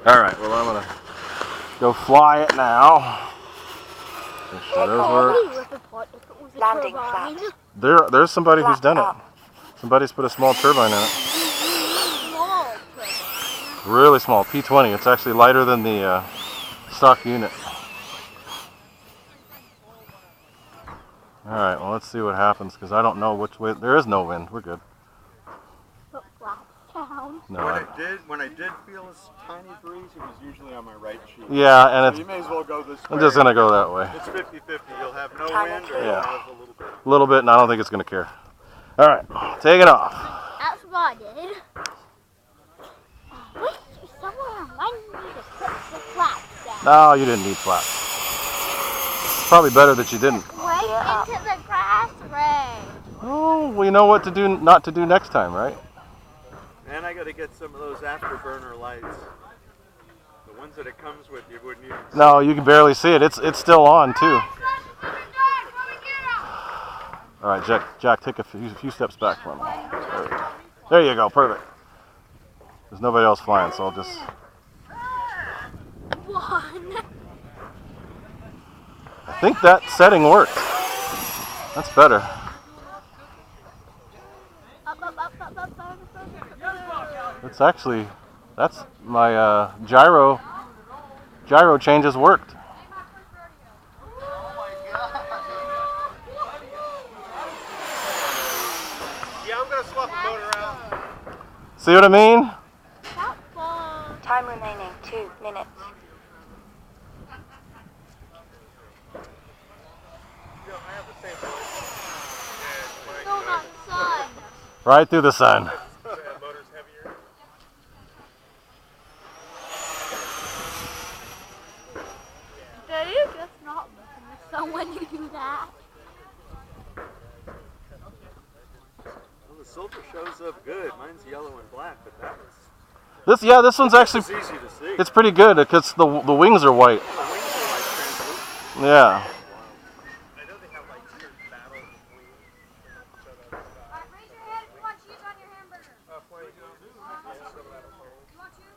Alright, well I'm gonna go fly it now. Make sure those work. Landing flat. There's somebody who's done it. Somebody's put a small turbine in it. Really small, P20. It's actually lighter than the stock unit. Alright, well let's see what happens because I don't know which way. There is no wind. We're good. No, when I did feel a tiny breeze, it was usually on my right cheek. Yeah, and so you may as well go this way. I'm just going to go that way. It's 50-50. You'll have no wind or you'll have a little bit. A little bit, and I don't think it's going to care. Alright, take it off. That's what I did. Wait, somewhere reminded me to put the flaps down. No, you didn't need flaps. It's probably better that you didn't. Right into the grass, Ray. Oh, we know what to do, not to do next time, right? And I got to get some of those afterburner lights. The ones that it comes with, you wouldn't even see. No, you can barely see it. It's still on too. All right, Jack, take a few steps back for me. There you go, perfect. There's nobody else flying, so I'll just. One. I think that setting worked. That's better. It's actually, that's my gyro changes worked. Yeah, I'm going to swap the motor out. See what I mean? Time remaining 2 minutes. I have the same Still not sun. Right through the sun. motor's heavier. Do you just not look in the sun when you do that? Well, the silver shows up good. Mine's yellow and black, but that was... This one's actually, easy to see. it's pretty good because the wings are white. The wings are like translucent. Yeah. I know they have like certain battles of wings. Raise your hand if you want cheese on your hamburger. You want cheese?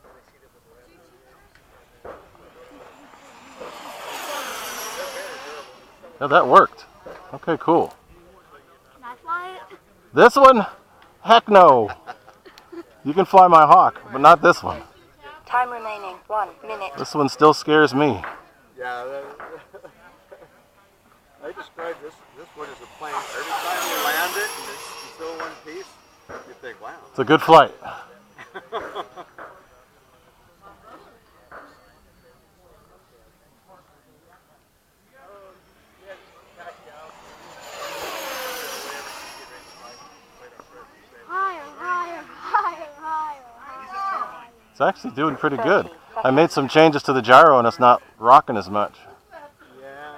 Yeah, that worked. Okay, cool. That's why. This one? Heck no. You can fly my Hawk, but not this one. Time remaining 1 minute. This one still scares me. Yeah, I describe this one as a plane. Every time you land it and it's still one piece, you think, wow. It's a good flight. It's actually doing pretty good. I made some changes to the gyro and it's not rocking as much. Yeah,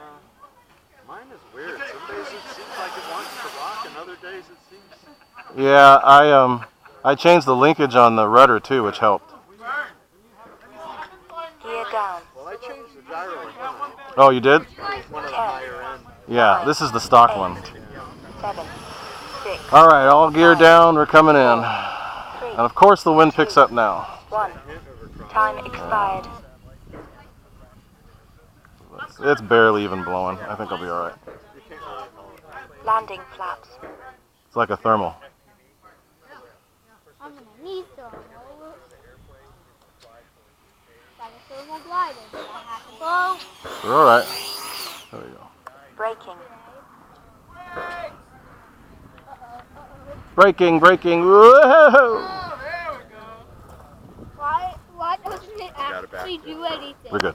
mine is weird. Some days it seems like it wants to rock, and other days it seems... Yeah, I changed the linkage on the rudder too, which helped. Gear down. Well, I changed the gyro in mine. Oh, you did? One of the higher end. Yeah, this is the stock one. 7, 6, All right, all gear down, we're coming in. And of course the wind picks up now. 1. Time expired. It's barely even blowing. I think I'll be all right. Landing flaps. It's like a thermal. I'm gonna need thermal. Got a thermal glider. Do I have to blow? We're all right. There we go. Braking. Braking. Whoa! Why doesn't it actually do anything? We're good.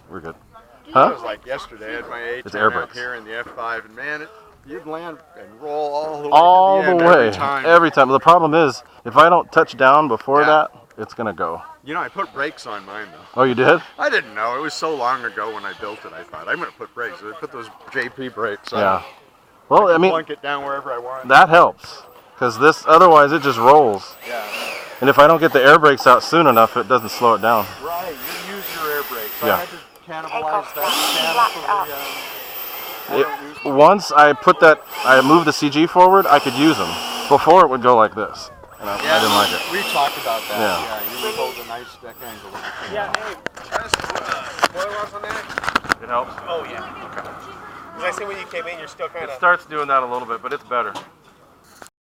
It Huh? was like yesterday, I had my It's air A10 out brakes. here in the F5, and man, you'd land and roll all the way All to the the end way. every time. Every time. The problem is, if I don't touch down before that, it's going to go. You know, I put brakes on mine, though. Oh, you did? I didn't know. It was so long ago when I built it, I thought, I'm going to put brakes. So I put those JP brakes on. Yeah. Well, I mean, Plunk it down wherever I want. that helps. Because this, otherwise it just rolls. Yeah. And if I don't get the air brakes out soon enough, it doesn't slow it down. Right, you use your air brakes. So Yeah. I had to Take cannibalize off that channel for the... Once I moved the CG forward, I could use them. Before it would go like this. And I didn't like it. We talked about that. Yeah. You hold a nice deck angle. Yeah, hey. It helps? Oh yeah. Okay. Because I see when you came in, you're still kind It of. starts doing that a little bit, but it's better.